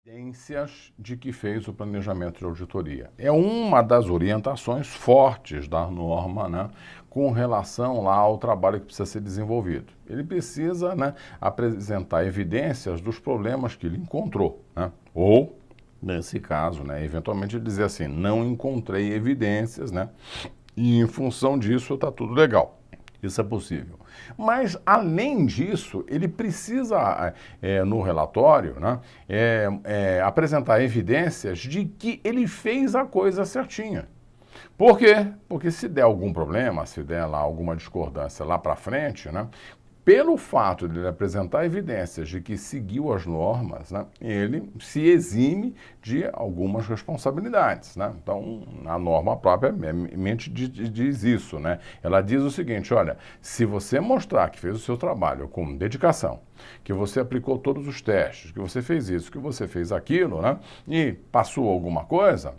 evidências de que fez o planejamento de auditoria. É uma das orientações fortes da norma, né, com relação lá ao trabalho que precisa ser desenvolvido. Ele precisa, né, apresentar evidências dos problemas que ele encontrou, né, ou, nesse caso, né, eventualmente dizer assim, não encontrei evidências, né, e em função disso está tudo legal. Isso é possível. Mas, além disso, ele precisa, no relatório, né, apresentar evidências de que ele fez a coisa certinha. Por quê? Porque se der algum problema, se der lá alguma discordância lá para frente, né, pelo fato de ele apresentar evidências de que seguiu as normas, né, ele se exime de algumas responsabilidades, né? Então, a norma propriamente diz isso, né? Ela diz o seguinte, olha, se você mostrar que fez o seu trabalho com dedicação, que você aplicou todos os testes, que você fez isso, que você fez aquilo, né, e passou alguma coisa,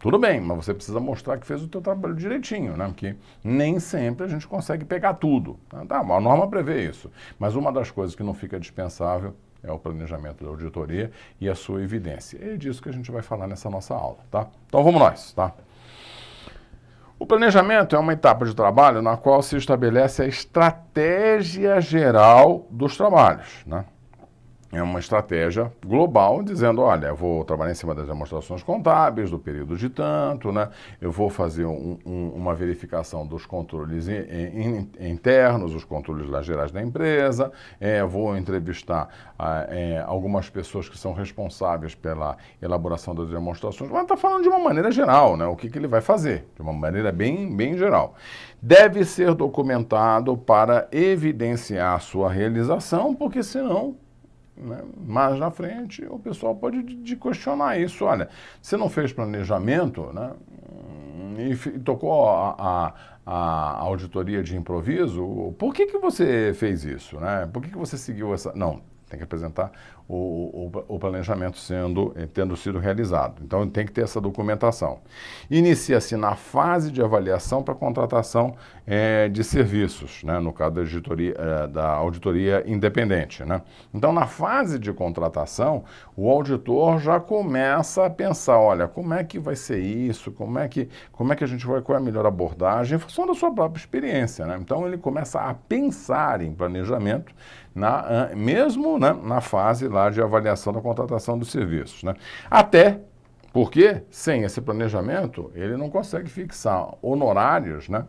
tudo bem, mas você precisa mostrar que fez o teu trabalho direitinho, né? Porque nem sempre a gente consegue pegar tudo. Tá, a norma prevê isso. Mas uma das coisas que não fica dispensável é o planejamento da auditoria e a sua evidência. É disso que a gente vai falar nessa nossa aula, tá? Então vamos nós, tá? O planejamento é uma etapa de trabalho na qual se estabelece a estratégia geral dos trabalhos, né? É uma estratégia global dizendo, olha, eu vou trabalhar em cima das demonstrações contábeis, do período de tanto, né? Eu vou fazer uma verificação dos controles internos, os controles lá gerais da empresa, vou entrevistar algumas pessoas que são responsáveis pela elaboração das demonstrações, mas está falando de uma maneira geral, né? O que ele vai fazer, de uma maneira bem geral. Deve ser documentado para evidenciar a sua realização, porque senão, né, mais na frente, o pessoal pode questionar isso. Olha, você não fez planejamento, né, e tocou a auditoria de improviso, por que você fez isso? Né? Por que você seguiu essa... Não, tem que apresentar o planejamento tendo sido realizado. Então, tem que ter essa documentação. Inicia-se na fase de avaliação para contratação de serviços, né? No caso da auditoria independente, né? Então, na fase de contratação, o auditor já começa a pensar, olha, como é que vai ser isso, como é que a gente vai, qual é a melhor abordagem, em função da sua própria experiência, né? Então, ele começa a pensar em planejamento, mesmo, né, na fase lá de avaliação da contratação dos serviços, né? Até porque, sem esse planejamento, ele não consegue fixar honorários, né,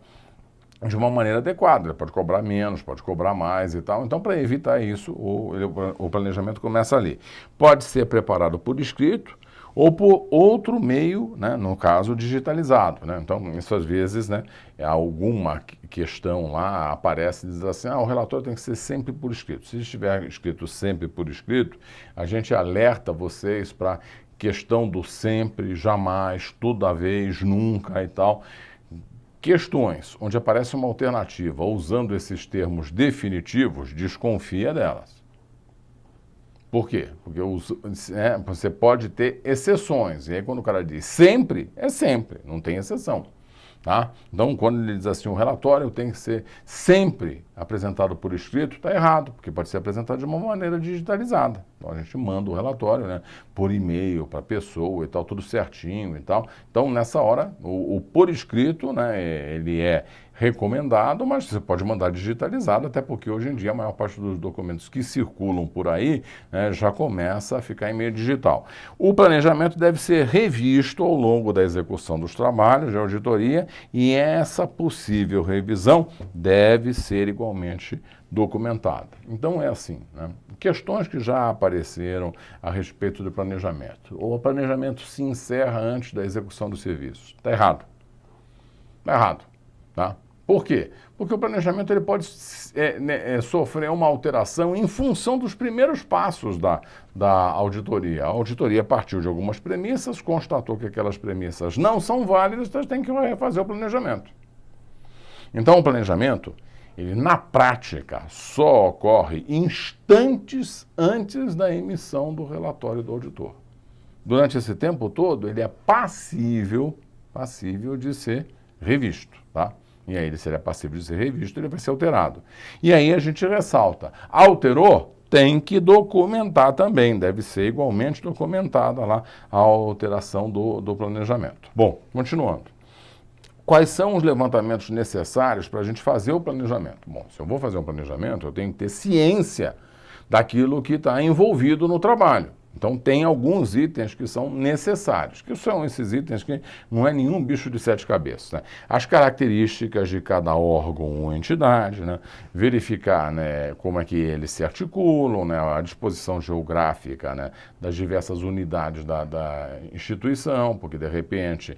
de uma maneira adequada. Ele pode cobrar menos, pode cobrar mais e tal. Então, para evitar isso, o planejamento começa ali. Pode ser preparado por escrito ou por outro meio, né, no caso digitalizado, né? Então, isso às vezes, né, alguma questão lá aparece e diz assim, o relatório tem que ser sempre por escrito. Se estiver escrito sempre por escrito, a gente alerta vocês para questão do sempre, jamais, toda vez, nunca e tal. Questões onde aparece uma alternativa usando esses termos definitivos, desconfia delas. Por quê? Porque você pode ter exceções. E aí quando o cara diz sempre, é sempre, não tem exceção. Tá? Então, quando ele diz assim, o relatório tem que ser sempre apresentado por escrito, está errado, porque pode ser apresentado de uma maneira digitalizada. Então, a gente manda o relatório, né, por e-mail para a pessoa e tal, tudo certinho e tal. Então, nessa hora, o por escrito, né, ele é recomendado, mas você pode mandar digitalizado, até porque hoje em dia a maior parte dos documentos que circulam por aí, né, já começa a ficar em meio digital. O planejamento deve ser revisto ao longo da execução dos trabalhos de auditoria e essa possível revisão deve ser igualmente documentada. Então é assim, né? Questões que já apareceram a respeito do planejamento. O planejamento se encerra antes da execução dos serviços. Está errado. Está errado. Tá? Por quê? Porque o planejamento ele pode sofrer uma alteração em função dos primeiros passos da auditoria. A auditoria partiu de algumas premissas, constatou que aquelas premissas não são válidas, então tem que refazer o planejamento. Então o planejamento, ele na prática só ocorre instantes antes da emissão do relatório do auditor. Durante esse tempo todo, ele é passível de ser revisto, tá? E aí ele seria passível de ser revisto, ele vai ser alterado. E aí a gente ressalta, alterou, tem que documentar também, deve ser igualmente documentada lá a alteração do planejamento. Bom, continuando. Quais são os levantamentos necessários para a gente fazer o planejamento? Bom, se eu vou fazer um planejamento, eu tenho que ter ciência daquilo que está envolvido no trabalho. Então, tem alguns itens que são necessários. Que são esses itens que não é nenhum bicho de sete cabeças, né? As características de cada órgão ou entidade, né? Verificar, né, como é que eles se articulam, né? A disposição geográfica, né, das diversas unidades da instituição, porque, de repente,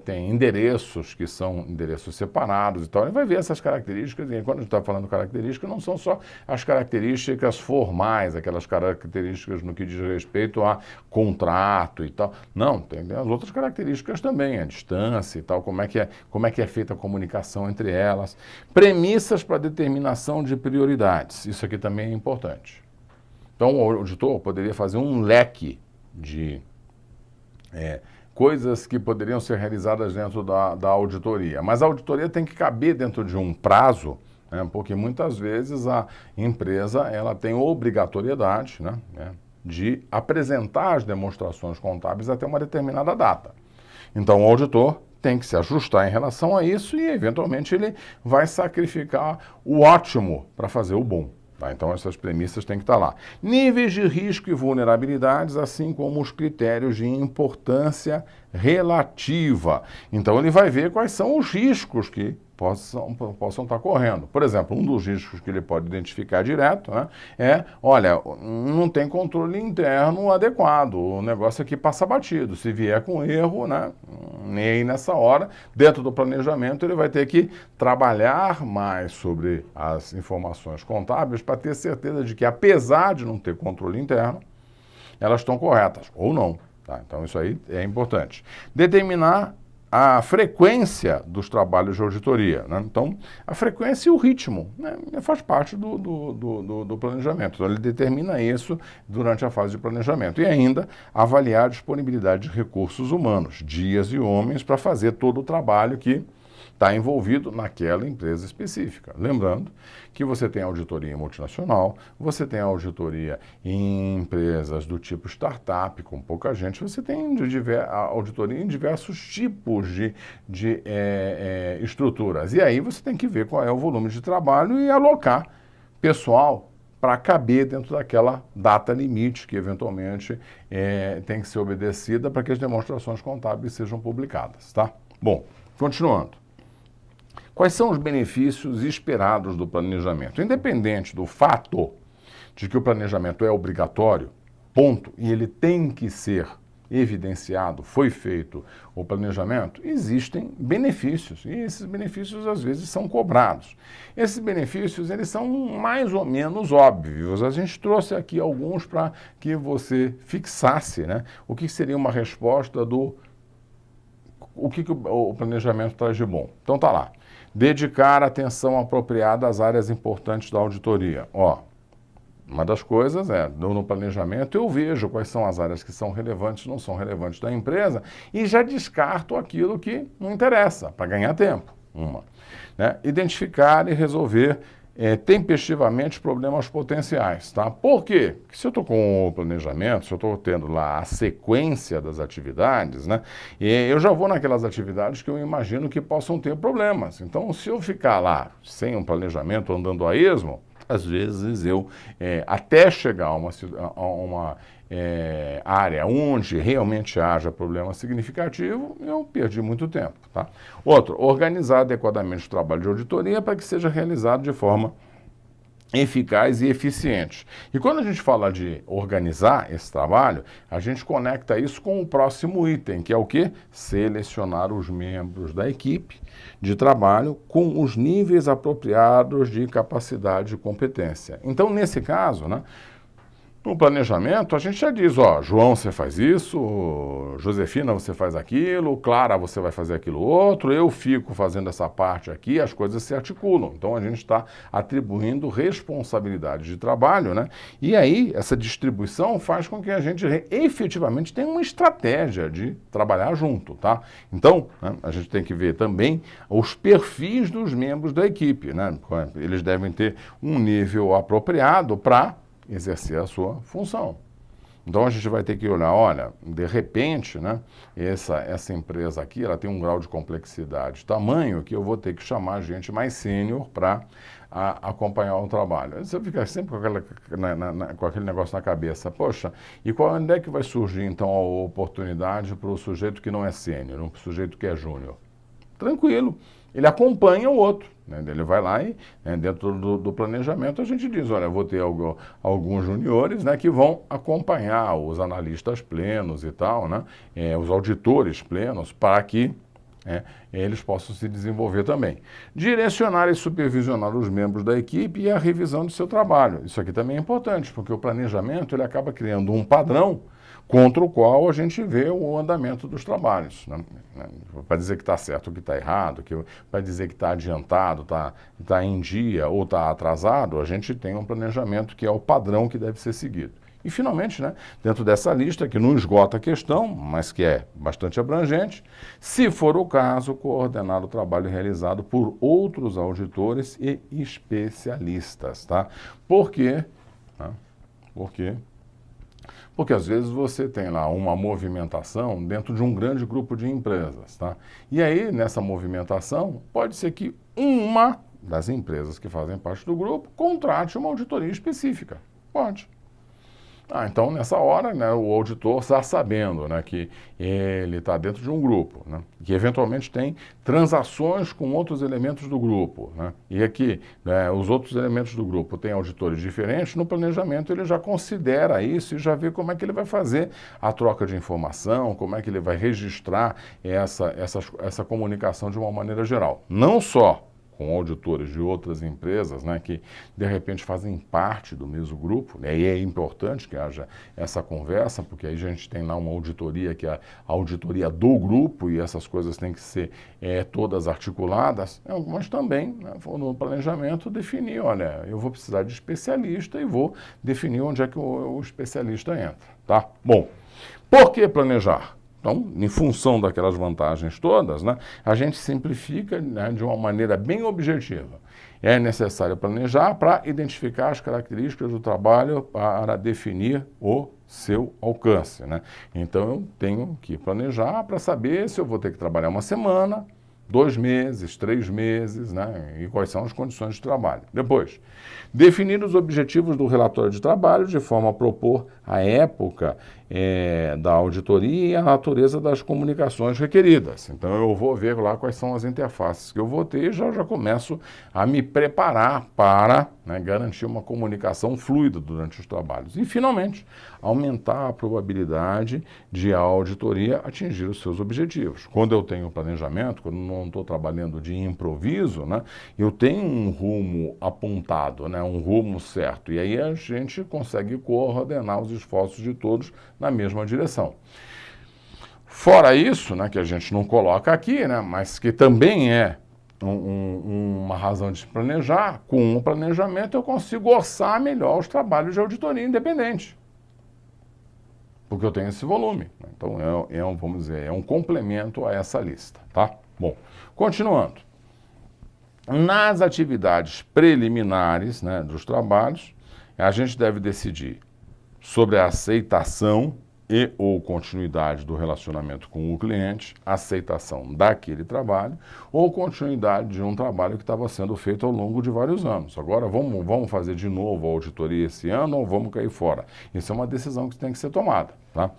tem endereços que são endereços separados e tal. Ele vai ver essas características, e quando a gente está falando características, não são só as características formais, aquelas características no que diz respeito a contrato e tal. Não, tem as outras características também, a distância e tal, como é que é feita a comunicação entre elas. Premissas para determinação de prioridades, isso aqui também é importante. Então, o auditor poderia fazer um leque de coisas que poderiam ser realizadas dentro da auditoria, mas a auditoria tem que caber dentro de um prazo, porque muitas vezes a empresa ela tem obrigatoriedade, né, de apresentar as demonstrações contábeis até uma determinada data. Então, o auditor tem que se ajustar em relação a isso e, eventualmente, ele vai sacrificar o ótimo para fazer o bom. Tá? Então, essas premissas têm que estar lá. Níveis de risco e vulnerabilidades, assim como os critérios de importância relativa. Então, ele vai ver quais são os riscos que possam estar correndo. Por exemplo, um dos riscos que ele pode identificar direto, né, olha, não tem controle interno adequado, o negócio aqui passa batido. Se vier com erro, né, nem aí nessa hora, dentro do planejamento, ele vai ter que trabalhar mais sobre as informações contábeis para ter certeza de que, apesar de não ter controle interno, elas estão corretas, ou não. Tá? Então, isso aí é importante. Determinar a frequência dos trabalhos de auditoria, né? Então, a frequência e o ritmo, né, faz parte do planejamento. Então, ele determina isso durante a fase de planejamento. E ainda, avaliar a disponibilidade de recursos humanos, dias e homens, para fazer todo o trabalho que está envolvido naquela empresa específica. Lembrando que você tem auditoria em multinacional, você tem auditoria em empresas do tipo startup, com pouca gente, você tem auditoria em diversos tipos de estruturas. E aí você tem que ver qual é o volume de trabalho e alocar pessoal para caber dentro daquela data limite que, eventualmente, tem que ser obedecida para que as demonstrações contábeis sejam publicadas. Tá? Bom, continuando. Quais são os benefícios esperados do planejamento? Independente do fato de que o planejamento é obrigatório, ponto, e ele tem que ser evidenciado, foi feito o planejamento, existem benefícios, e esses benefícios às vezes são cobrados. Esses benefícios, eles são mais ou menos óbvios. A gente trouxe aqui alguns para que você fixasse, né, o que seria uma resposta o que o planejamento traz de bom. Então tá lá. Dedicar atenção apropriada às áreas importantes da auditoria. Uma das coisas no planejamento eu vejo quais são as áreas que são relevantes e não são relevantes da empresa e já descarto aquilo que não interessa, para ganhar tempo. Né? Identificar e resolver tempestivamente problemas potenciais. Tá? Por quê? Porque se eu estou com o planejamento, se eu estou tendo lá a sequência das atividades, né, eu já vou naquelas atividades que eu imagino que possam ter problemas. Então, se eu ficar lá sem um planejamento, andando a esmo, às vezes eu, até chegar a uma área onde realmente haja problema significativo, eu perdi muito tempo. Tá? Outro, organizar adequadamente o trabalho de auditoria para que seja realizado de forma eficaz e eficiente. E quando a gente fala de organizar esse trabalho, a gente conecta isso com o próximo item, que é o quê? Selecionar os membros da equipe de trabalho com os níveis apropriados de capacidade e competência. Então, nesse caso, né, No planejamento, a gente já diz, ó, João, você faz isso, Josefina, você faz aquilo, Clara, você vai fazer aquilo outro, eu fico fazendo essa parte aqui, as coisas se articulam. Então, a gente está atribuindo responsabilidade de trabalho, né? E aí, essa distribuição faz com que a gente efetivamente tenha uma estratégia de trabalhar junto, tá? Então, né, a gente tem que ver também os perfis dos membros da equipe, né? Eles devem ter um nível apropriado para exercer a sua função. Então a gente vai ter que olhar, olha, de repente, né, essa empresa aqui, ela tem um grau de complexidade tamanho que eu vou ter que chamar gente mais sênior para acompanhar o trabalho. Você fica sempre com aquele negócio na cabeça, poxa, e onde é que vai surgir então a oportunidade para o sujeito que não é sênior, um sujeito que é júnior? Tranquilo, ele acompanha o outro. Ele vai lá e, dentro do planejamento, a gente diz, olha, eu vou ter alguns juniores, né, que vão acompanhar os analistas plenos e tal, né, os auditores plenos, para que eles possam se desenvolver também. Direcionar e supervisionar os membros da equipe e a revisão do seu trabalho. Isso aqui também é importante, porque o planejamento ele acaba criando um padrão contra o qual a gente vê o andamento dos trabalhos, né? Para dizer que está certo ou que está errado, para dizer que está adiantado, está em dia ou está atrasado, a gente tem um planejamento que é o padrão que deve ser seguido. E, finalmente, né, dentro dessa lista, que não esgota a questão, mas que é bastante abrangente, se for o caso, coordenar o trabalho realizado por outros auditores e especialistas, tá? Por quê? Por quê? Porque às vezes você tem lá uma movimentação dentro de um grande grupo de empresas, tá? E aí, nessa movimentação, pode ser que uma das empresas que fazem parte do grupo contrate uma auditoria específica. Pode. Então, nessa hora, né, o auditor está sabendo, né, que ele está dentro de um grupo, né, que eventualmente tem transações com outros elementos do grupo, né, e aqui, né, os outros elementos do grupo têm auditores diferentes, no planejamento ele já considera isso e já vê como é que ele vai fazer a troca de informação, como é que ele vai registrar essa comunicação de uma maneira geral. Não só com auditores de outras empresas, né, que de repente fazem parte do mesmo grupo, né, e é importante que haja essa conversa, porque aí a gente tem lá uma auditoria que é a auditoria do grupo e essas coisas têm que ser todas articuladas, mas também, né, no planejamento definir, olha, eu vou precisar de especialista e vou definir onde é que o especialista entra, tá? Bom, por que planejar? Então, em função daquelas vantagens todas, né, a gente simplifica, né, de uma maneira bem objetiva. É necessário planejar para identificar as características do trabalho para definir o seu alcance, né? Então, eu tenho que planejar para saber se eu vou ter que trabalhar uma semana, 2 meses, 3 meses, né? E quais são as condições de trabalho. Depois, definir os objetivos do relatório de trabalho de forma a propor a época da auditoria e a natureza das comunicações requeridas. Então, eu vou ver lá quais são as interfaces que eu vou ter e já começo a me preparar para, né, garantir uma comunicação fluida durante os trabalhos. E, finalmente, aumentar a probabilidade de a auditoria atingir os seus objetivos. Quando eu tenho planejamento, quando não estou trabalhando de improviso, né, eu tenho um rumo apontado, né, um rumo certo. E aí a gente consegue coordenar os esforços de todos na mesma direção. Fora isso, né, que a gente não coloca aqui, né, mas que também é uma razão de se planejar, com o planejamento eu consigo orçar melhor os trabalhos de auditoria independente. Porque eu tenho esse volume. Então, vamos dizer, é um complemento a essa lista, tá? Bom, continuando. Nas atividades preliminares, né, dos trabalhos, a gente deve decidir sobre a aceitação e ou continuidade do relacionamento com o cliente, aceitação daquele trabalho ou continuidade de um trabalho que estava sendo feito ao longo de vários anos. Agora vamos fazer de novo a auditoria esse ano ou vamos cair fora? Isso é uma decisão que tem que ser tomada, tá?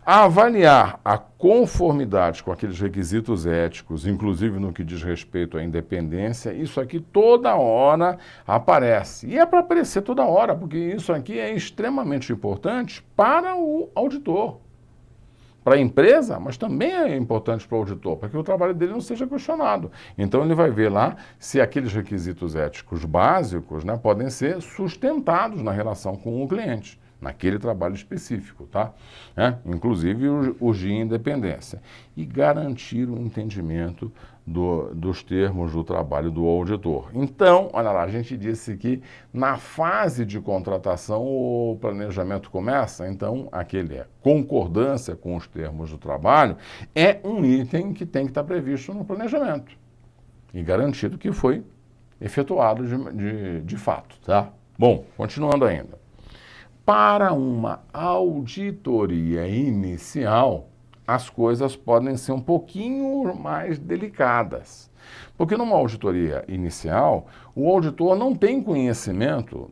Avaliar a conformidade com aqueles requisitos éticos, inclusive no que diz respeito à independência, isso aqui toda hora aparece. E é para aparecer toda hora, porque isso aqui é extremamente importante para o auditor, para a empresa, mas também é importante para o auditor, para que o trabalho dele não seja questionado. Então ele vai ver lá se aqueles requisitos éticos básicos, né, podem ser sustentados na relação com o cliente. naquele trabalho específico, tá? Inclusive os de independência. E garantir o entendimento dos termos do trabalho do auditor. Então, olha lá, a gente disse que na fase de contratação o planejamento começa, então aquele concordância com os termos do trabalho é um item que tem que estar previsto no planejamento e garantido que foi efetuado de fato, tá? Bom, continuando ainda. Para uma auditoria inicial, as coisas podem ser um pouquinho mais delicadas. Porque numa auditoria inicial, o auditor não tem conhecimento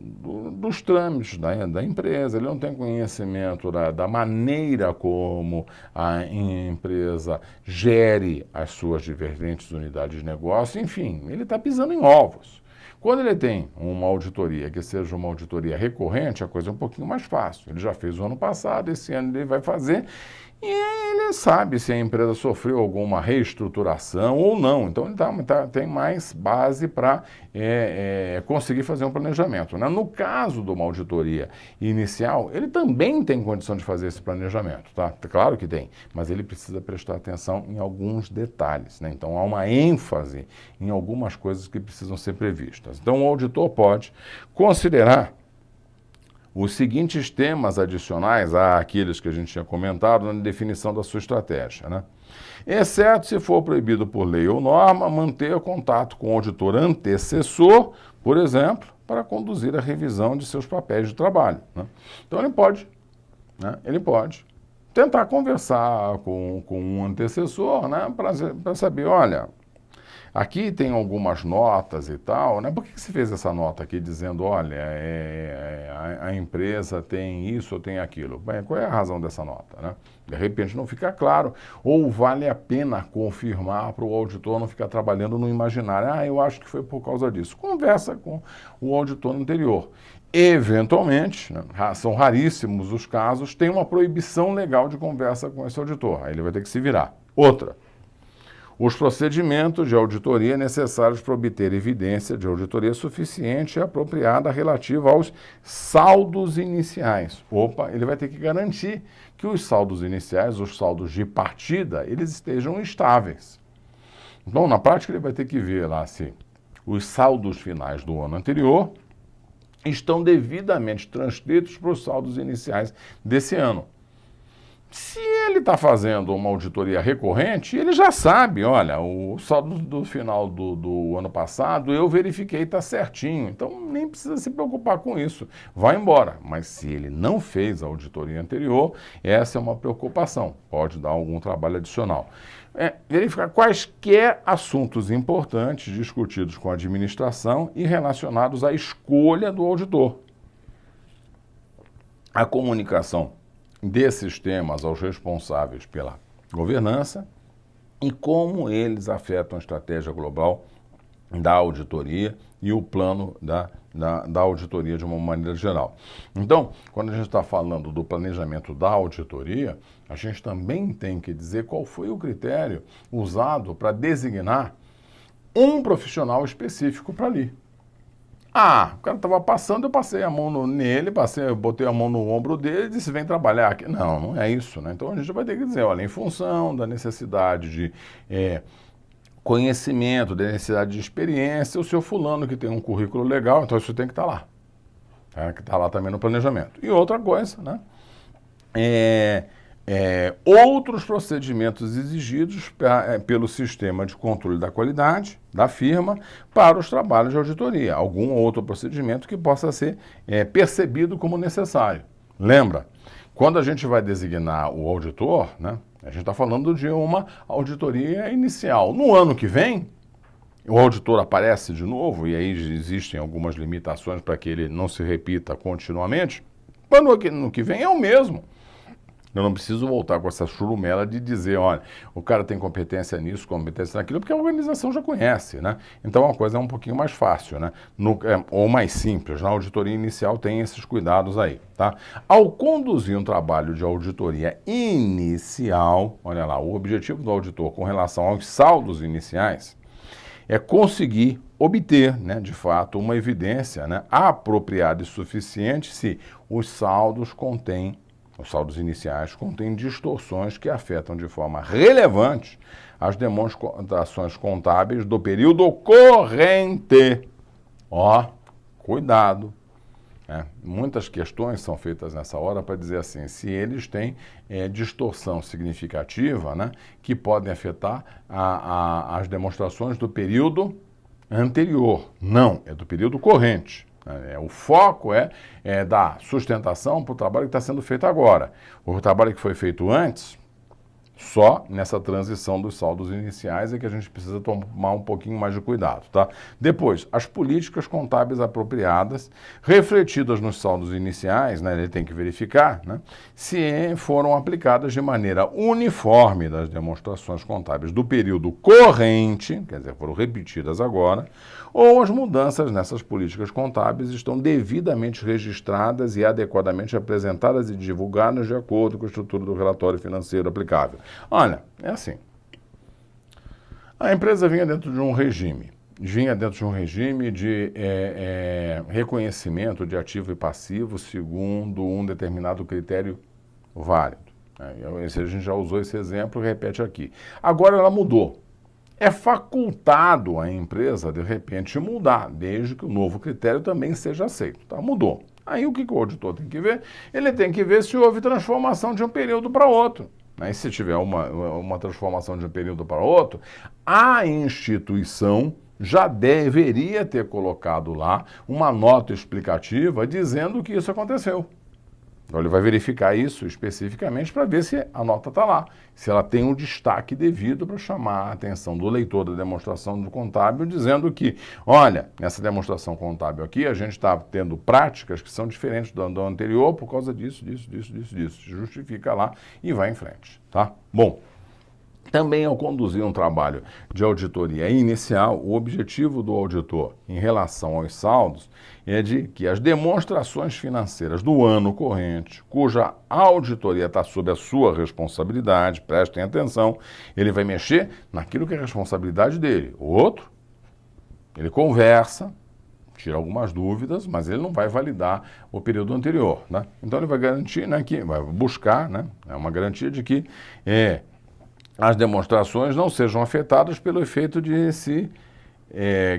dos trâmites da empresa, ele não tem conhecimento da maneira como a empresa gere as suas diferentes unidades de negócio, enfim, ele está pisando em ovos. Quando ele tem uma auditoria que seja uma auditoria recorrente, a coisa é um pouquinho mais fácil. Ele já fez o ano passado, esse ano ele vai fazer e ele sabe se a empresa sofreu alguma reestruturação ou não. Então ele tem mais base para conseguir fazer um planejamento, né? No caso de uma auditoria inicial, ele também tem condição de fazer esse planejamento, tá? Claro que tem, mas ele precisa prestar atenção em alguns detalhes, né? Então há uma ênfase em algumas coisas que precisam ser previstas. Então o auditor pode considerar os seguintes temas adicionais àqueles que a gente tinha comentado na definição da sua estratégia, né? Exceto se for proibido por lei ou norma, manter contato com o auditor antecessor, por exemplo, para conduzir a revisão de seus papéis de trabalho, né? Então ele pode tentar conversar com um antecessor, né, para saber, olha, aqui tem algumas notas e tal, né? Por que você fez essa nota aqui dizendo, olha, a empresa tem isso ou tem aquilo? Bem, qual é a razão dessa nota, né? De repente não fica claro, ou vale a pena confirmar para o auditor não ficar trabalhando no imaginário. Eu acho que foi por causa disso. Conversa com o auditor anterior. Eventualmente, né, são raríssimos os casos, tem uma proibição legal de conversa com esse auditor. Aí ele vai ter que se virar. Outra. Os procedimentos de auditoria necessários para obter evidência de auditoria suficiente e apropriada relativa aos saldos iniciais. Ele vai ter que garantir que os saldos iniciais, os saldos de partida, eles estejam estáveis. Então, na prática, ele vai ter que ver lá se os saldos finais do ano anterior estão devidamente transcritos para os saldos iniciais desse ano. Se ele está fazendo uma auditoria recorrente, ele já sabe, olha, o saldo do final do ano passado eu verifiquei está certinho, então nem precisa se preocupar com isso, vai embora. Mas se ele não fez a auditoria anterior, essa é uma preocupação, pode dar algum trabalho adicional. Verificar quaisquer assuntos importantes discutidos com a administração e relacionados à escolha do auditor. A comunicação desses temas aos responsáveis pela governança e como eles afetam a estratégia global da auditoria e o plano da auditoria de uma maneira geral. Então, quando a gente está falando do planejamento da auditoria, a gente também tem que dizer qual foi o critério usado para designar um profissional específico para ali. O cara estava passando, eu passei a mão nele, eu botei a mão no ombro dele e disse, vem trabalhar aqui. Não é isso, né? Então a gente vai ter que dizer, olha, em função da necessidade de conhecimento, da necessidade de experiência, o seu fulano que tem um currículo legal, então isso tem que estar lá. Que está lá também no planejamento. E outra coisa, né? Outros procedimentos exigidos pelo sistema de controle da qualidade da firma para os trabalhos de auditoria. Algum outro procedimento que possa ser percebido como necessário. Lembra, quando a gente vai designar o auditor, né, a gente está falando de uma auditoria inicial. No ano que vem, o auditor aparece de novo, e aí existem algumas limitações para que ele não se repita continuamente. Mas no ano que vem é o mesmo. Eu não preciso voltar com essa churumela de dizer, olha, o cara tem competência nisso, competência naquilo, porque a organização já conhece, né? Então a coisa é um pouquinho mais fácil, né? Ou mais simples. Na auditoria inicial tem esses cuidados aí, tá? Ao conduzir um trabalho de auditoria inicial, olha lá, o objetivo do auditor com relação aos saldos iniciais é conseguir obter, né, de fato, uma evidência, né, apropriada e suficiente se os saldos iniciais contêm distorções que afetam de forma relevante as demonstrações contábeis do período corrente. Ó, cuidado. Muitas questões são feitas nessa hora para dizer assim, se eles têm distorção significativa, né, que podem afetar as demonstrações do período anterior. Não, é do período corrente. O foco é dar sustentação para o trabalho que está sendo feito agora. O trabalho que foi feito antes, só nessa transição dos saldos iniciais é que a gente precisa tomar um pouquinho mais de cuidado, tá? Depois, as políticas contábeis apropriadas, refletidas nos saldos iniciais, né, ele tem que verificar, né, se foram aplicadas de maneira uniforme das demonstrações contábeis do período corrente, quer dizer, foram repetidas agora, ou as mudanças nessas políticas contábeis estão devidamente registradas e adequadamente apresentadas e divulgadas de acordo com a estrutura do relatório financeiro aplicável. Olha, é assim, a empresa vinha dentro de um regime de reconhecimento de ativo e passivo segundo um determinado critério válido. A gente já usou esse exemplo e repete aqui. Agora ela mudou. É facultado à empresa, de repente, mudar, desde que o novo critério também seja aceito. Tá? Mudou. Aí o que o auditor tem que ver? Ele tem que ver se houve transformação de um período para outro. Aí, se tiver uma transformação de um período para outro, a instituição já deveria ter colocado lá uma nota explicativa dizendo que isso aconteceu. Então, ele vai verificar isso especificamente para ver se a nota está lá, se ela tem um destaque devido para chamar a atenção do leitor da demonstração do contábil, dizendo que, olha, nessa demonstração contábil aqui, a gente está tendo práticas que são diferentes do anterior por causa disso. Justifica lá e vai em frente, tá? Bom, também ao conduzir um trabalho de auditoria inicial, o objetivo do auditor em relação aos saldos é de que as demonstrações financeiras do ano corrente, cuja auditoria está sob a sua responsabilidade, prestem atenção, ele vai mexer naquilo que é responsabilidade dele. O outro, ele conversa, tira algumas dúvidas, mas ele não vai validar o período anterior, né? Então ele vai garantir, né, que vai buscar, né, é uma garantia de que as demonstrações não sejam afetadas pelo efeito de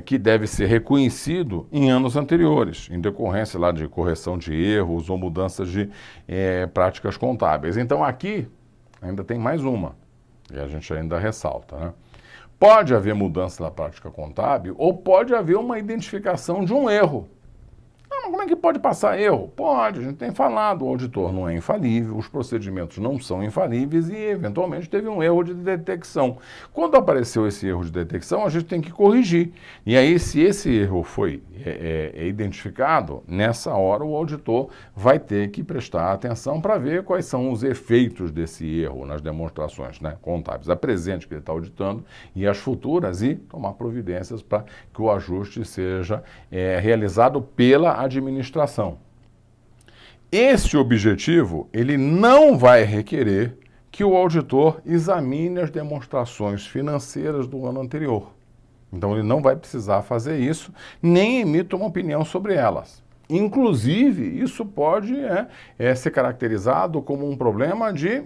que deve ser reconhecido em anos anteriores, em decorrência lá de correção de erros ou mudanças de práticas contábeis. Então aqui ainda tem mais uma, e a gente ainda ressalta, né? Pode haver mudança na prática contábil ou pode haver uma identificação de um erro. Mas como é que pode passar erro? Pode, a gente tem falado, o auditor não é infalível, os procedimentos não são infalíveis e, eventualmente, teve um erro de detecção. Quando apareceu esse erro de detecção, a gente tem que corrigir. E aí, se esse erro foi identificado, nessa hora o auditor vai ter que prestar atenção para ver quais são os efeitos desse erro nas demonstrações, né, contábeis, a presente que ele está auditando e as futuras, e tomar providências para que o ajuste seja realizado pela administração. Esse objetivo, ele não vai requerer que o auditor examine as demonstrações financeiras do ano anterior. Então, ele não vai precisar fazer isso, nem emita uma opinião sobre elas. Inclusive, isso pode ser caracterizado como um problema de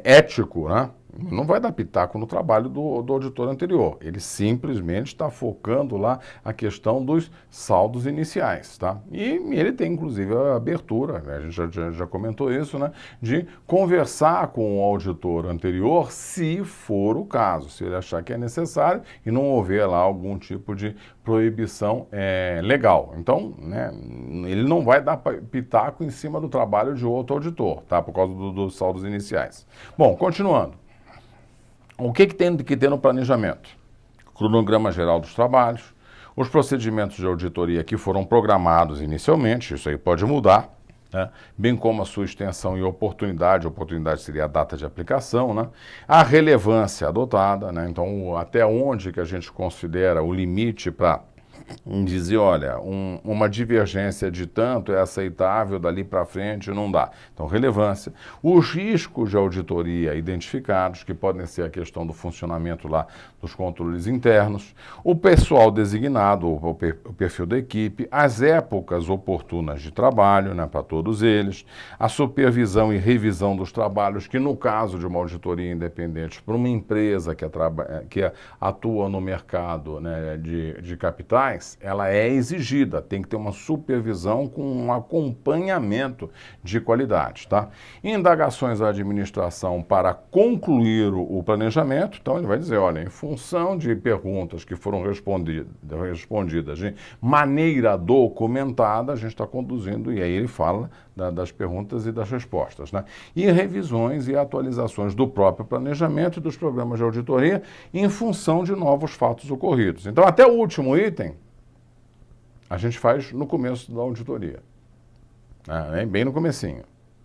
ético, né? Não vai dar pitaco no trabalho do auditor anterior. Ele simplesmente está focando lá a questão dos saldos iniciais, tá? E ele tem, inclusive, a abertura, né? A gente já comentou isso, né? De conversar com o auditor anterior, se for o caso, se ele achar que é necessário e não houver lá algum tipo de proibição legal. Então, né, ele não vai dar pitaco em cima do trabalho de outro auditor, tá? Por causa dos saldos iniciais. Bom, continuando. O que tem que ter no planejamento? Cronograma geral dos trabalhos, os procedimentos de auditoria que foram programados inicialmente, isso aí pode mudar, né? Bem como a sua extensão e oportunidade seria a data de aplicação, né? A relevância adotada, né? Então até onde que a gente considera o limite para dizer, olha, uma divergência de tanto é aceitável, dali para frente não dá. Então, relevância. Os riscos de auditoria identificados, que podem ser a questão do funcionamento lá dos controles internos, o pessoal designado, o perfil da equipe, as épocas oportunas de trabalho, né, para todos eles, a supervisão e revisão dos trabalhos, que no caso de uma auditoria independente para uma empresa que atua no mercado, né, de capitais, ela é exigida, tem que ter uma supervisão com um acompanhamento de qualidade, tá? Indagações à administração para concluir o planejamento, então ele vai dizer, olha, em função de perguntas que foram respondidas de maneira documentada, a gente está conduzindo, e aí ele fala das perguntas e das respostas, né? E revisões e atualizações do próprio planejamento e dos programas de auditoria em função de novos fatos ocorridos. Então, até o último item, a gente faz no começo da auditoria, né? Bem no comecinho.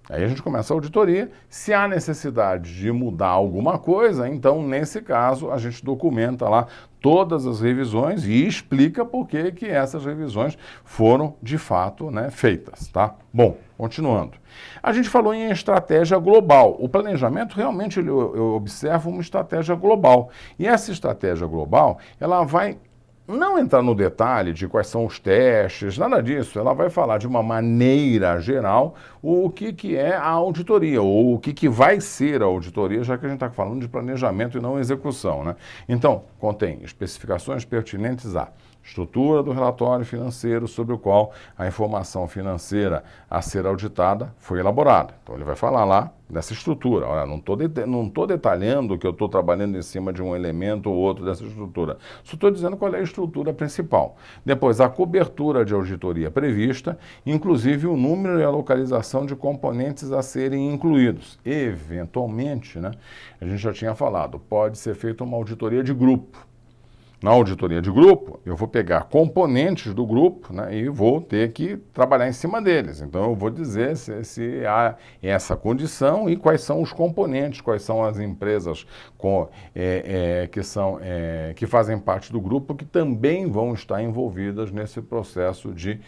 Aí a gente começa a auditoria, se há necessidade de mudar alguma coisa, então, nesse caso, a gente documenta lá todas as revisões e explica por que essas revisões foram, de fato, né, feitas, tá? Bom, continuando. A gente falou em estratégia global. O planejamento, realmente, eu observo uma estratégia global. E essa estratégia global, ela vai não entrar no detalhe de quais são os testes, nada disso. Ela vai falar de uma maneira geral o que é a auditoria, ou o que vai ser a auditoria, já que a gente está falando de planejamento e não execução, né? Então, contém especificações pertinentes à estrutura do relatório financeiro sobre o qual a informação financeira a ser auditada foi elaborada. Então, ele vai falar lá dessa estrutura. Olha, não estou detalhando que eu estou trabalhando em cima de um elemento ou outro dessa estrutura. Só estou dizendo qual é a estrutura principal. Depois, a cobertura de auditoria prevista, inclusive o número e a localização de componentes a serem incluídos. Eventualmente, né, a gente já tinha falado, pode ser feita uma auditoria de grupo. Na auditoria de grupo, eu vou pegar componentes do grupo, né, e vou ter que trabalhar em cima deles. Então, eu vou dizer se há essa condição e quais são os componentes, quais são as empresas que fazem parte do grupo que também vão estar envolvidas nesse processo de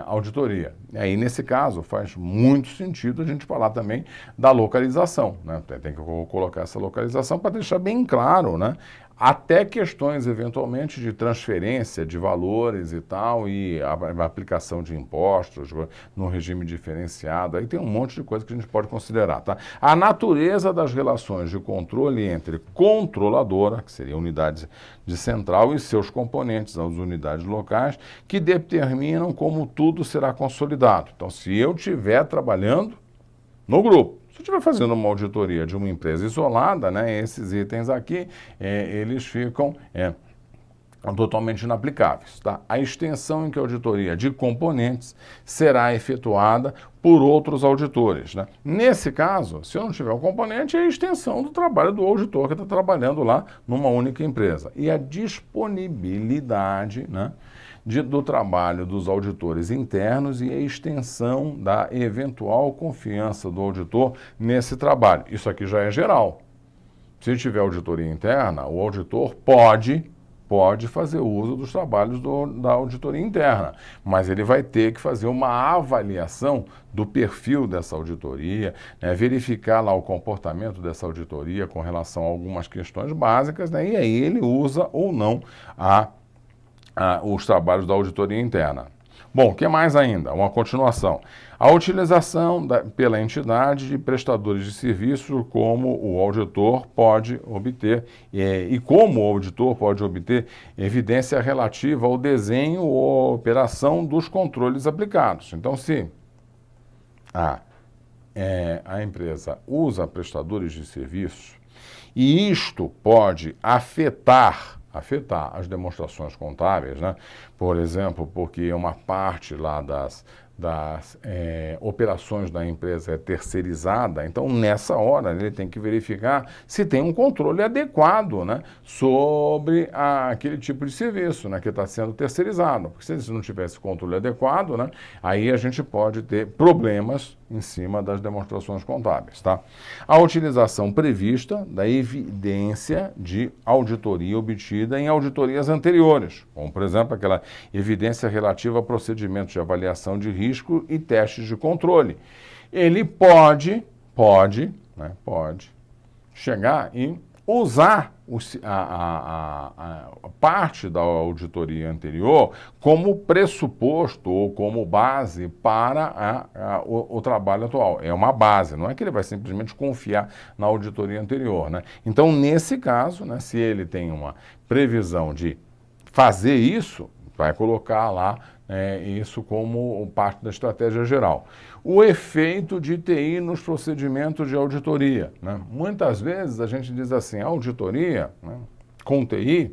auditoria. E aí, nesse caso, faz muito sentido a gente falar também da localização, né? Tem que colocar essa localização para deixar bem claro, né? Até questões, eventualmente, de transferência de valores e tal, e a aplicação de impostos no regime diferenciado. Aí tem um monte de coisa que a gente pode considerar, tá? A natureza das relações de controle entre controladora, que seria a unidade de central, e seus componentes, as unidades locais, que determinam como tudo será consolidado. Então, se eu estiver trabalhando no grupo, se eu estiver fazendo uma auditoria de uma empresa isolada, né, esses itens aqui, eles ficam totalmente inaplicáveis, tá? A extensão em que a auditoria de componentes será efetuada por outros auditores, né? Nesse caso, se eu não tiver o componente, é a extensão do trabalho do auditor que está trabalhando lá numa única empresa. E a disponibilidade, né, do trabalho dos auditores internos e a extensão da eventual confiança do auditor nesse trabalho. Isso aqui já é geral. Se tiver auditoria interna, o auditor pode fazer uso dos trabalhos da auditoria interna, mas ele vai ter que fazer uma avaliação do perfil dessa auditoria, né, verificar lá o comportamento dessa auditoria com relação a algumas questões básicas, né, e aí ele usa ou não os trabalhos da auditoria interna. Bom, o que mais ainda? Uma continuação. A utilização pela entidade de prestadores de serviço como o auditor pode obter, e como o auditor pode obter evidência relativa ao desenho ou operação dos controles aplicados. Então, se a empresa usa prestadores de serviço e isto pode afetar as demonstrações contábeis, né? Por exemplo, porque uma parte lá das operações da empresa é terceirizada, então nessa hora ele tem que verificar se tem um controle adequado, né, sobre aquele tipo de serviço, né, que está sendo terceirizado. Porque se não tivesse controle adequado, né, aí a gente pode ter problemas em cima das demonstrações contábeis, tá? A utilização prevista da evidência de auditoria obtida em auditorias anteriores, como, por exemplo, aquela evidência relativa a procedimentos de avaliação de risco e testes de controle. Ele pode chegar e usar a parte da auditoria anterior como pressuposto ou como base para o trabalho atual. É uma base, não é que ele vai simplesmente confiar na auditoria anterior, né? Então, nesse caso, né, se ele tem uma previsão de fazer isso, vai colocar lá isso como parte da estratégia geral. O efeito de TI nos procedimentos de auditoria, né? Muitas vezes a gente diz assim, auditoria, né, com TI,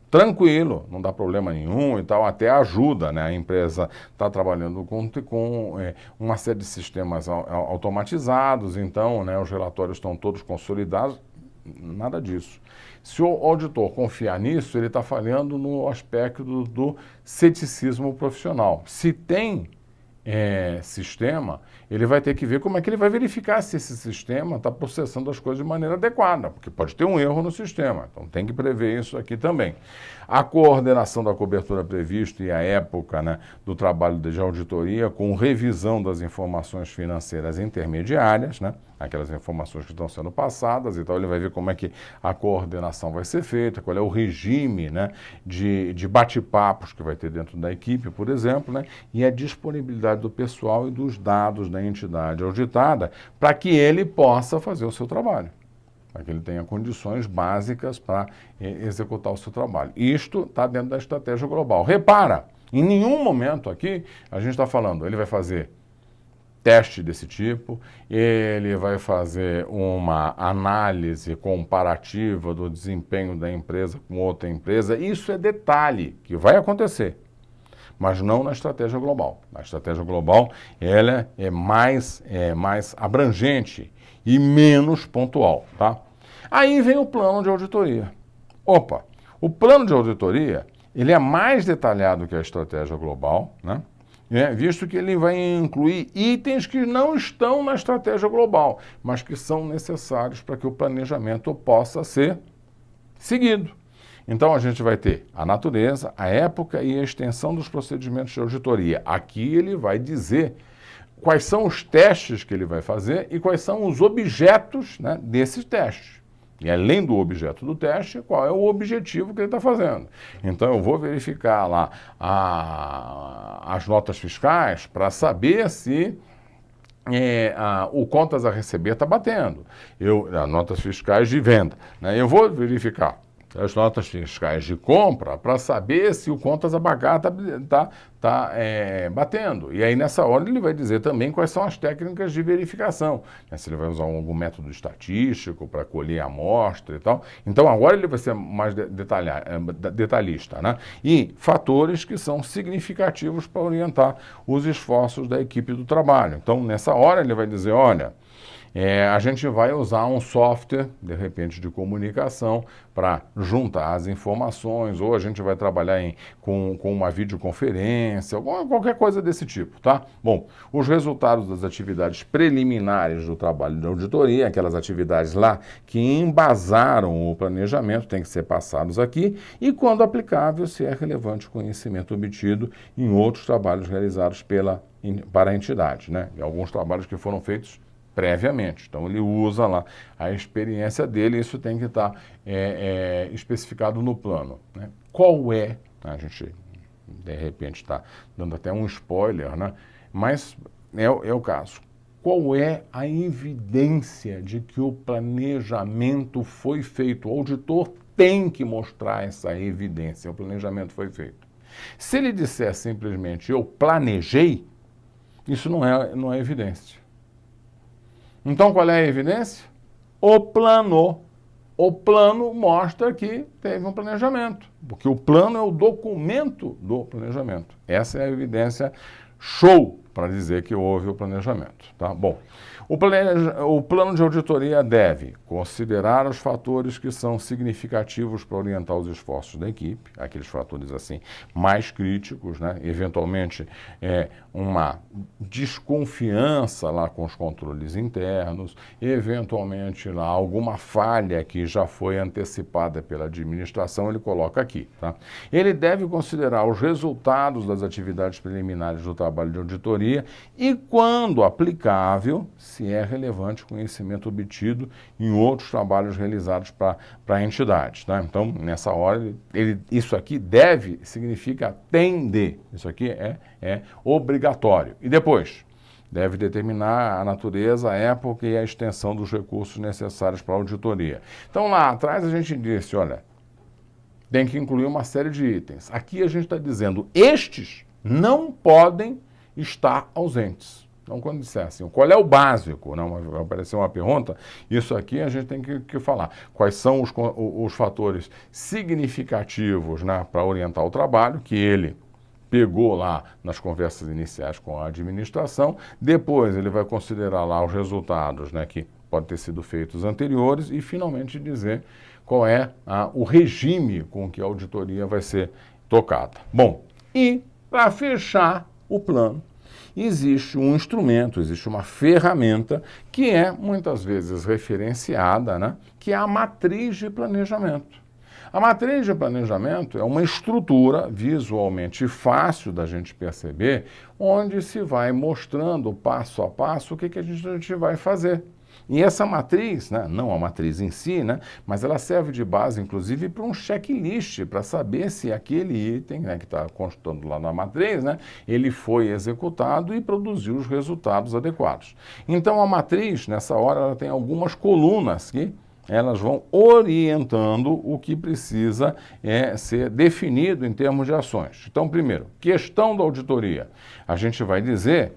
tranquilo, não dá problema nenhum e tal, até ajuda, né? A empresa está trabalhando com uma série de sistemas automatizados, então, né, os relatórios estão todos consolidados, nada disso. Se o auditor confiar nisso, ele está falhando no aspecto do ceticismo profissional. Se tem sistema, ele vai ter que ver como é que ele vai verificar se esse sistema está processando as coisas de maneira adequada, porque pode ter um erro no sistema, então tem que prever isso aqui também. A coordenação da cobertura prevista e a época, né, do trabalho de auditoria com revisão das informações financeiras intermediárias, né, aquelas informações que estão sendo passadas, então ele vai ver como é que a coordenação vai ser feita, qual é o regime, né, de bate-papos que vai ter dentro da equipe, por exemplo, né, e a disponibilidade do pessoal e dos dados da entidade auditada para que ele possa fazer o seu trabalho, para que ele tenha condições básicas para executar o seu trabalho. Isto está dentro da estratégia global. Repara, em nenhum momento aqui a gente está falando, ele vai fazer teste desse tipo, ele vai fazer uma análise comparativa do desempenho da empresa com outra empresa. Isso é detalhe que vai acontecer, mas não na estratégia global. Na estratégia global, ela é mais abrangente e menos pontual, tá? Aí vem o plano de auditoria. Opa, o plano de auditoria, ele é mais detalhado que a estratégia global, né? Visto que ele vai incluir itens que não estão na estratégia global, mas que são necessários para que o planejamento possa ser seguido. Então, a gente vai ter a natureza, a época e a extensão dos procedimentos de auditoria. Aqui ele vai dizer quais são os testes que ele vai fazer e quais são os objetos, né, desses testes. E além do objeto do teste, qual é o objetivo que ele está fazendo. Então, eu vou verificar lá as notas fiscais para saber se o contas a receber está batendo. As notas fiscais de venda, né? Eu vou verificar as notas fiscais de compra para saber se o contas a pagar está batendo. E aí, nessa hora, ele vai dizer também quais são as técnicas de verificação, né? Se ele vai usar algum método estatístico para colher a amostra e tal. Então, agora ele vai ser mais detalhista, né? E fatores que são significativos para orientar os esforços da equipe do trabalho. Então, nessa hora, ele vai dizer, olha, a gente vai usar um software, de repente, de comunicação para juntar as informações, ou a gente vai trabalhar com uma videoconferência, qualquer coisa desse tipo, tá? Bom, os resultados das atividades preliminares do trabalho de auditoria, aquelas atividades lá que embasaram o planejamento, têm que ser passados aqui, e quando aplicável, se é relevante o conhecimento obtido em outros trabalhos realizados para a entidade, né? E alguns trabalhos que foram feitos previamente. Então, ele usa lá a experiência dele e isso tem que estar especificado no plano, né? Qual é, a gente, de repente, está dando até um spoiler, né? Mas é o caso. Qual é a evidência de que o planejamento foi feito? O auditor tem que mostrar essa evidência, o planejamento foi feito. Se ele disser simplesmente, eu planejei, isso não é evidência. Então, qual é a evidência? O plano. O plano mostra que teve um planejamento, porque o plano é o documento do planejamento. Essa é a evidência show para dizer que houve o planejamento, tá? Bom, o plano de auditoria deve considerar os fatores que são significativos para orientar os esforços da equipe, aqueles fatores assim mais críticos, né? Eventualmente uma desconfiança lá com os controles internos, eventualmente lá alguma falha que já foi antecipada pela administração, ele coloca aqui, tá? Ele deve considerar os resultados das atividades preliminares do trabalho de auditoria e, quando aplicável, se é relevante o conhecimento obtido em outros trabalhos realizados para a entidade, tá? Então, nessa hora, isso aqui deve significa tem de. Isso aqui é obrigatório. E depois, deve determinar a natureza, a época e a extensão dos recursos necessários para a auditoria. Então, lá atrás a gente disse, olha, tem que incluir uma série de itens. Aqui a gente está dizendo, estes não podem estar ausentes. Então, quando disser assim, qual é o básico, não, vai aparecer uma pergunta, isso aqui a gente tem que falar. Quais são os fatores significativos, né, para orientar o trabalho, que ele pegou lá nas conversas iniciais com a administração, depois ele vai considerar lá os resultados, né, que podem ter sido feitos anteriores e, finalmente, dizer qual é o regime com que a auditoria vai ser tocada. Bom, e para fechar o plano, existe um instrumento, existe uma ferramenta que é muitas vezes referenciada, né, que é a matriz de planejamento. A matriz de planejamento é uma estrutura visualmente fácil da gente perceber, onde se vai mostrando passo a passo o que a gente vai fazer. E essa matriz, né, não a matriz em si, né, mas ela serve de base, inclusive, para um checklist, para saber se aquele item, né, que está constando lá na matriz, né, ele foi executado e produziu os resultados adequados. Então, a matriz, nessa hora, ela tem algumas colunas que elas vão orientando o que precisa ser definido em termos de ações. Então, primeiro, questão da auditoria. A gente vai dizer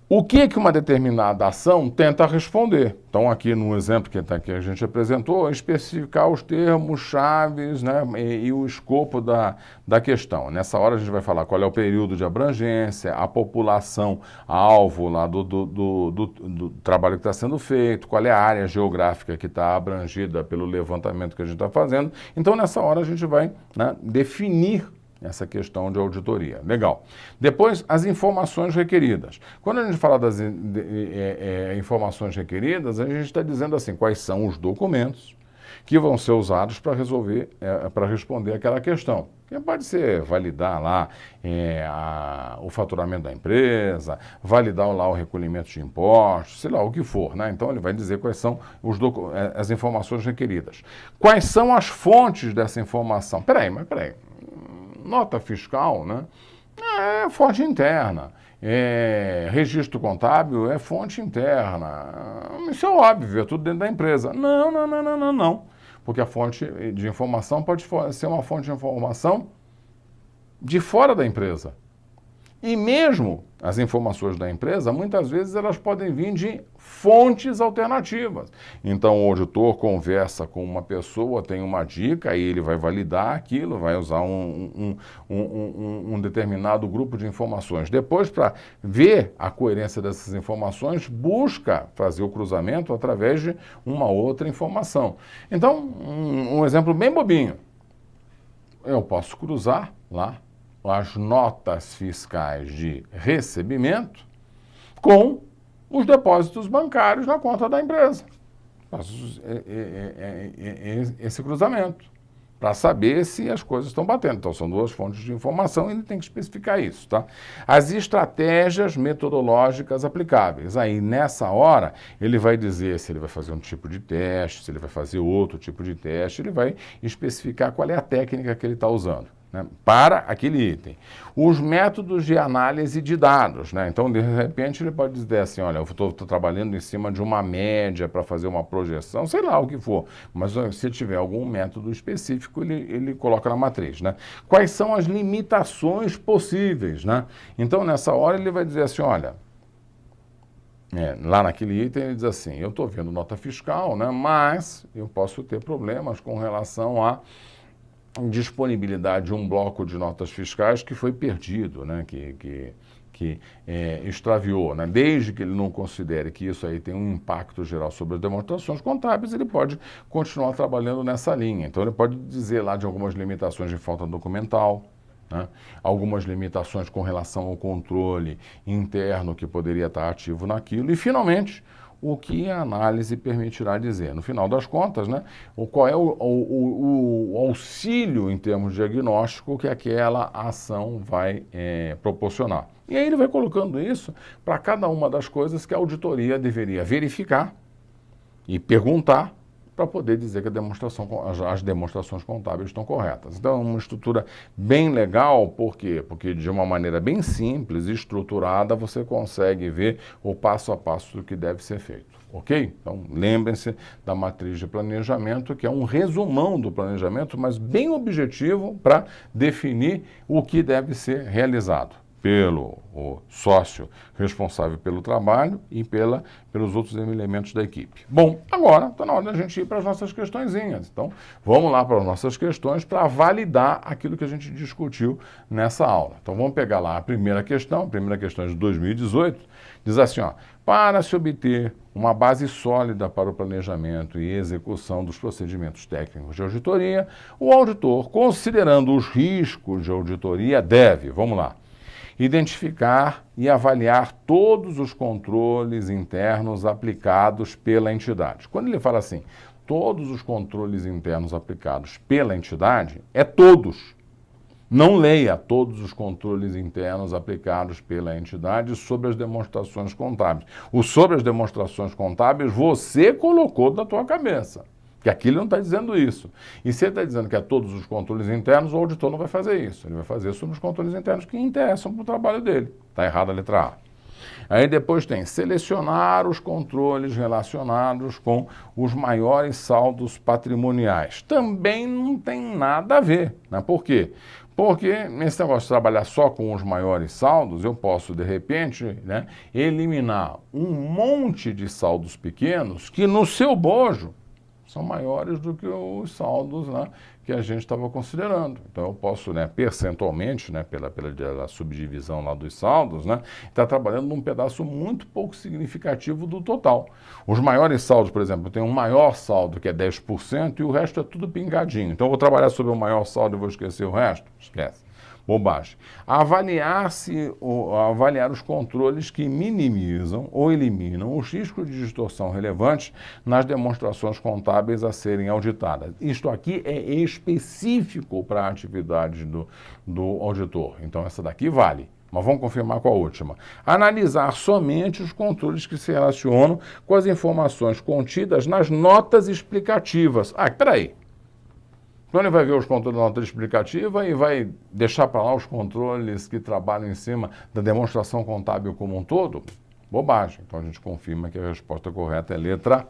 o que uma determinada ação tenta responder. Então, aqui no exemplo que a gente apresentou, especificar os termos chaves, né, e o escopo da questão. Nessa hora a gente vai falar qual é o período de abrangência, a população alvo lá do trabalho que está sendo feito, qual é a área geográfica que está abrangida pelo levantamento que a gente está fazendo. Então, nessa hora a gente vai, né, definir essa questão de auditoria. Legal. Depois, as informações requeridas. Quando a gente fala das informações requeridas, a gente está dizendo assim, quais são os documentos que vão ser usados para resolver, para responder aquela questão. Que pode ser validar lá o faturamento da empresa, validar lá o recolhimento de impostos, sei lá, o que for, né? Então ele vai dizer quais são as informações requeridas. Quais são as fontes dessa informação? Peraí. Nota fiscal, né, é fonte interna. Registro contábil é fonte interna. Isso é óbvio, é tudo dentro da empresa. Não. Porque a fonte de informação pode ser uma fonte de informação de fora da empresa. E mesmo as informações da empresa, muitas vezes elas podem vir de fontes alternativas. Então o auditor conversa com uma pessoa, tem uma dica, aí ele vai validar aquilo, vai usar um determinado grupo de informações. Depois, para ver a coerência dessas informações, busca fazer o cruzamento através de uma outra informação. Então, um exemplo bem bobinho. Eu posso cruzar lá as notas fiscais de recebimento com os depósitos bancários na conta da empresa. Faço esse cruzamento para saber se as coisas estão batendo. Então, são duas fontes de informação e ele tem que especificar isso, tá? As estratégias metodológicas aplicáveis. Aí, nessa hora, ele vai dizer se ele vai fazer um tipo de teste, se ele vai fazer outro tipo de teste, ele vai especificar qual é a técnica que ele está usando, né, para aquele item. Os métodos de análise de dados, né? Então, de repente, ele pode dizer assim, olha, eu estou trabalhando em cima de uma média para fazer uma projeção, sei lá o que for, mas se tiver algum método específico, ele coloca na matriz, né? Quais são as limitações possíveis, né? Então, nessa hora, ele vai dizer assim, olha, lá naquele item ele diz assim, eu estou vendo nota fiscal, né, mas eu posso ter problemas com relação a disponibilidade de um bloco de notas fiscais que foi perdido, né, que que extraviou, né? Desde que ele não considere que isso aí tem um impacto geral sobre as demonstrações contábeis, ele pode continuar trabalhando nessa linha. Então ele pode dizer lá de algumas limitações de falta documental, né? Algumas limitações com relação ao controle interno que poderia estar ativo naquilo e, finalmente, o que a análise permitirá dizer. No final das contas, né, qual é o auxílio em termos de diagnóstico que aquela ação vai proporcionar. E aí ele vai colocando isso para cada uma das coisas que a auditoria deveria verificar e perguntar para poder dizer que as demonstrações contábeis estão corretas. Então, é uma estrutura bem legal, por quê? Porque de uma maneira bem simples e estruturada, você consegue ver o passo a passo do que deve ser feito, ok? Então, lembrem-se da matriz de planejamento, que é um resumão do planejamento, mas bem objetivo para definir o que deve ser realizado pelo sócio responsável pelo trabalho e pelos outros elementos da equipe. Bom, agora está na hora da gente ir para as nossas questõezinhas. Então, vamos lá para as nossas questões para validar aquilo que a gente discutiu nessa aula. Então, vamos pegar lá a primeira questão é de 2018, diz assim, ó, para se obter uma base sólida para o planejamento e execução dos procedimentos técnicos de auditoria, o auditor, considerando os riscos de auditoria, deve, vamos lá, identificar e avaliar todos os controles internos aplicados pela entidade. Quando ele fala assim, todos os controles internos aplicados pela entidade, é todos. Não leia todos os controles internos aplicados pela entidade sobre as demonstrações contábeis. O sobre as demonstrações contábeis você colocou da tua cabeça. Que aqui ele não está dizendo isso. E se ele está dizendo que é todos os controles internos, o auditor não vai fazer isso. Ele vai fazer sobre os controles internos que interessam para o trabalho dele. Está errada a letra A. Aí depois tem selecionar os controles relacionados com os maiores saldos patrimoniais. Também não tem nada a ver. Né? Por quê? Porque nesse negócio de trabalhar só com os maiores saldos, eu posso, de repente, né, eliminar um monte de saldos pequenos que no seu bojo são maiores do que os saldos, né, que a gente estava considerando. Então eu posso, né, percentualmente, né, pela subdivisão lá dos saldos, né, estar trabalhando num pedaço muito pouco significativo do total. Os maiores saldos, por exemplo, eu tenho um maior saldo que é 10% e o resto é tudo pingadinho. Então eu vou trabalhar sobre o maior saldo e vou esquecer o resto? Esquece. Bobagem. Avaliar os controles que minimizam ou eliminam os riscos de distorção relevantes nas demonstrações contábeis a serem auditadas. Isto aqui é específico para a atividade do auditor. Então, essa daqui vale. Mas vamos confirmar com a última. Analisar somente os controles que se relacionam com as informações contidas nas notas explicativas. Ah, peraí. Então ele vai ver os controles da nota explicativa e vai deixar para lá os controles que trabalham em cima da demonstração contábil como um todo? Bobagem. Então a gente confirma que a resposta correta é letra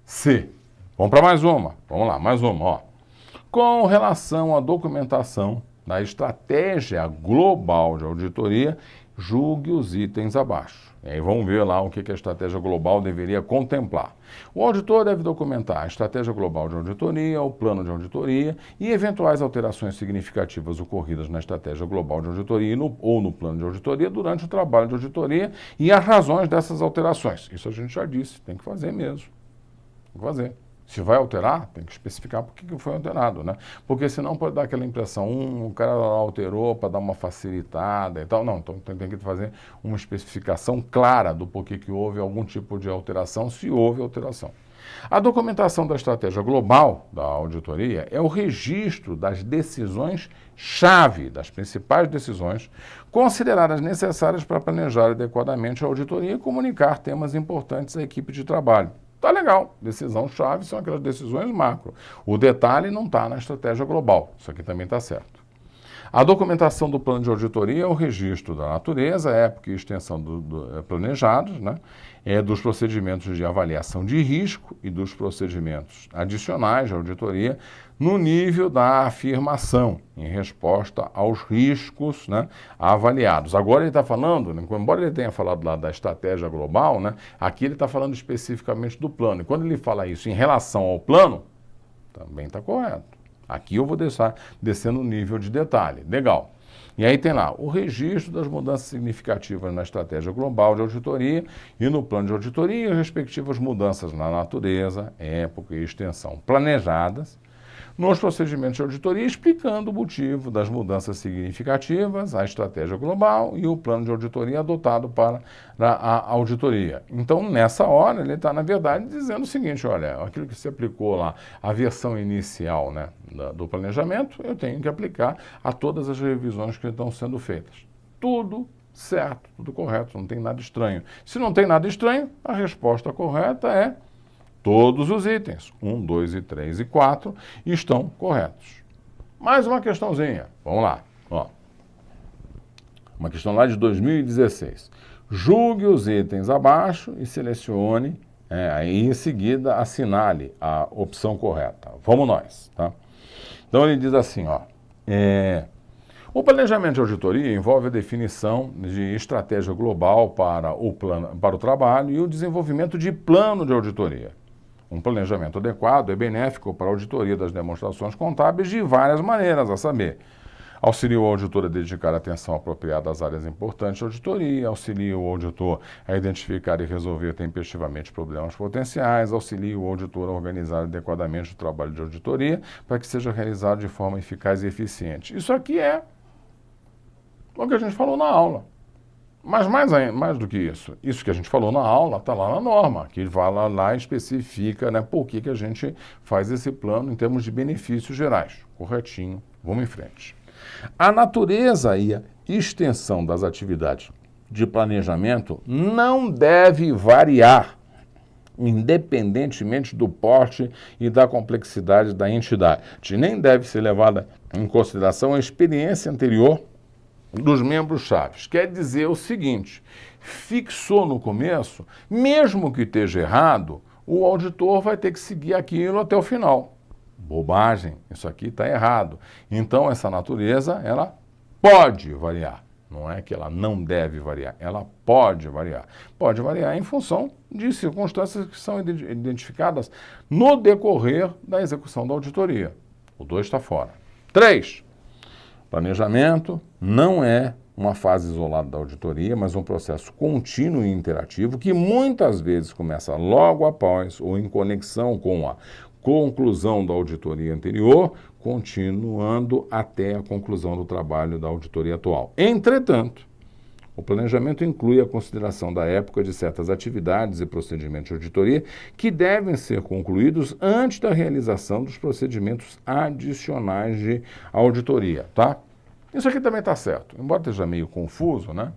C. Vamos para mais uma. Vamos lá, mais uma. Ó. Com relação à documentação da estratégia global de auditoria, julgue os itens abaixo. E aí vamos ver lá o que a estratégia global deveria contemplar. O auditor deve documentar a estratégia global de auditoria, o plano de auditoria e eventuais alterações significativas ocorridas na estratégia global de auditoria ou no plano de auditoria durante o trabalho de auditoria e as razões dessas alterações. Isso a gente já disse, tem que fazer mesmo. Tem que fazer. Se vai alterar, tem que especificar por que foi alterado, né? Porque senão pode dar aquela impressão, o cara alterou para dar uma facilitada e tal. Não, então tem que fazer uma especificação clara do porquê que houve algum tipo de alteração, se houve alteração. A documentação da estratégia global da auditoria é o registro das decisões-chave, das principais decisões, consideradas necessárias para planejar adequadamente a auditoria e comunicar temas importantes à equipe de trabalho. Tá legal, decisão-chave são aquelas decisões macro. O detalhe não está na estratégia global, isso aqui também está certo. A documentação do plano de auditoria é o registro da natureza, época e extensão planejados, né? Dos procedimentos de avaliação de risco e dos procedimentos adicionais de auditoria no nível da afirmação, em resposta aos riscos, né, avaliados. Agora ele está falando, né, embora ele tenha falado lá da estratégia global, né, aqui ele está falando especificamente do plano. E quando ele fala isso em relação ao plano, também está correto. Aqui eu vou descer no nível de detalhe. Legal. E aí tem lá o registro das mudanças significativas na estratégia global de auditoria e no plano de auditoria e respectivas mudanças na natureza, época e extensão planejadas nos procedimentos de auditoria, explicando o motivo das mudanças significativas, a estratégia global e o plano de auditoria adotado para a auditoria. Então, nessa hora, ele está, na verdade, dizendo o seguinte, olha, aquilo que se aplicou lá, a versão inicial, né, do planejamento, eu tenho que aplicar a todas as revisões que estão sendo feitas. Tudo certo, tudo correto, não tem nada estranho. Se não tem nada estranho, a resposta correta é todos os itens, 1, 2, 3 e 4, estão corretos. Mais uma questãozinha, vamos lá. Ó. Uma questão lá de 2016. Julgue os itens abaixo e selecione, aí em seguida assinale a opção correta. Vamos nós, tá? Então ele diz assim, ó, o planejamento de auditoria envolve a definição de estratégia global para o trabalho e o desenvolvimento de plano de auditoria. Um planejamento adequado é benéfico para a auditoria das demonstrações contábeis de várias maneiras, a saber, auxilia o auditor a dedicar atenção apropriada às áreas importantes de auditoria, auxilia o auditor a identificar e resolver tempestivamente problemas potenciais, auxilia o auditor a organizar adequadamente o trabalho de auditoria para que seja realizado de forma eficaz e eficiente. Isso aqui é o que a gente falou na aula. Mas mais do que isso que a gente falou na aula está lá na norma, que vai lá e especifica, né, por que a gente faz esse plano em termos de benefícios gerais. Corretinho, vamos em frente. A natureza e a extensão das atividades de planejamento não deve variar, independentemente do porte e da complexidade da entidade. Nem deve ser levada em consideração a experiência anterior dos membros chaves. Quer dizer o seguinte, fixou no começo, mesmo que esteja errado, o auditor vai ter que seguir aquilo até o final. Bobagem, isso aqui está errado. Então essa natureza, ela pode variar. Não é que ela não deve variar, ela pode variar. Pode variar em função de circunstâncias que são identificadas no decorrer da execução da auditoria. O 2 está fora. 3. Planejamento não é uma fase isolada da auditoria, mas um processo contínuo e interativo que muitas vezes começa logo após ou em conexão com a conclusão da auditoria anterior, continuando até a conclusão do trabalho da auditoria atual. Entretanto, o planejamento inclui a consideração da época de certas atividades e procedimentos de auditoria que devem ser concluídos antes da realização dos procedimentos adicionais de auditoria, tá? Isso aqui também está certo. Embora esteja meio confuso, né,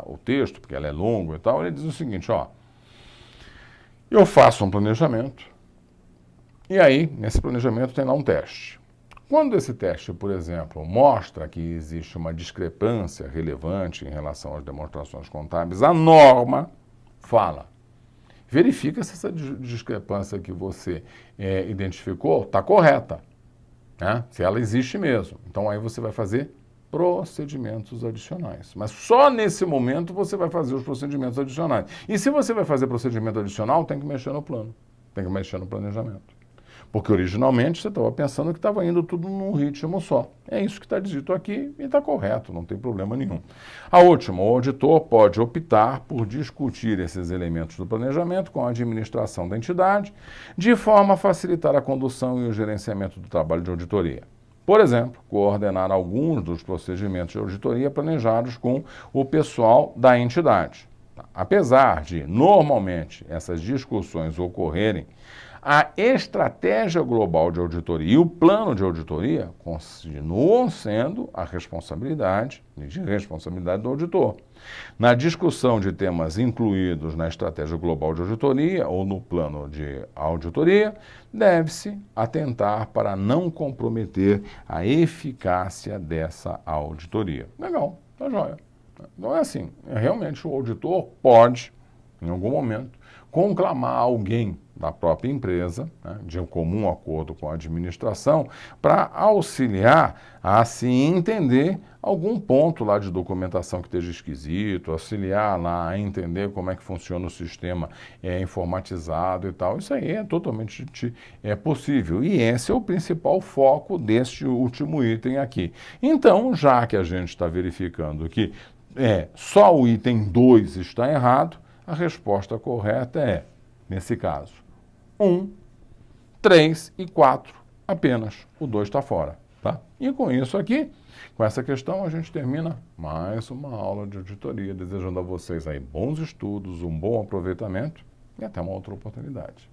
o texto, porque ela é longo e tal, ele diz o seguinte, ó, eu faço um planejamento e aí, nesse planejamento tem lá um teste. Quando esse teste, por exemplo, mostra que existe uma discrepância relevante em relação às demonstrações contábeis, a norma fala, verifica se essa discrepância que você identificou está correta, né? Se ela existe mesmo. Então aí você vai fazer procedimentos adicionais. Mas só nesse momento você vai fazer os procedimentos adicionais. E se você vai fazer procedimento adicional, tem que mexer no plano, tem que mexer no planejamento. Porque originalmente você estava pensando que estava indo tudo num ritmo só. É isso que está dito aqui e está correto, não tem problema nenhum. A última, o auditor pode optar por discutir esses elementos do planejamento com a administração da entidade, de forma a facilitar a condução e o gerenciamento do trabalho de auditoria. Por exemplo, coordenar alguns dos procedimentos de auditoria planejados com o pessoal da entidade. Apesar de, normalmente, essas discussões ocorrerem, a estratégia global de auditoria e o plano de auditoria continuam sendo a responsabilidade do auditor. Na discussão de temas incluídos na estratégia global de auditoria ou no plano de auditoria, deve-se atentar para não comprometer a eficácia dessa auditoria. Legal, tá joia. Não é assim. Realmente o auditor pode, em algum momento, conclamar alguém da própria empresa, né, de um comum acordo com a administração, para auxiliar a se entender algum ponto lá de documentação que esteja esquisito, auxiliar lá a entender como é que funciona o sistema informatizado e tal. Isso aí é totalmente possível. E esse é o principal foco deste último item aqui. Então, já que a gente está verificando que só o item 2 está errado, a resposta correta é, nesse caso, 1, 3 e 4 apenas. O 2 está fora. Tá? E com isso aqui, com essa questão, a gente termina mais uma aula de auditoria, desejando a vocês aí bons estudos, um bom aproveitamento e até uma outra oportunidade.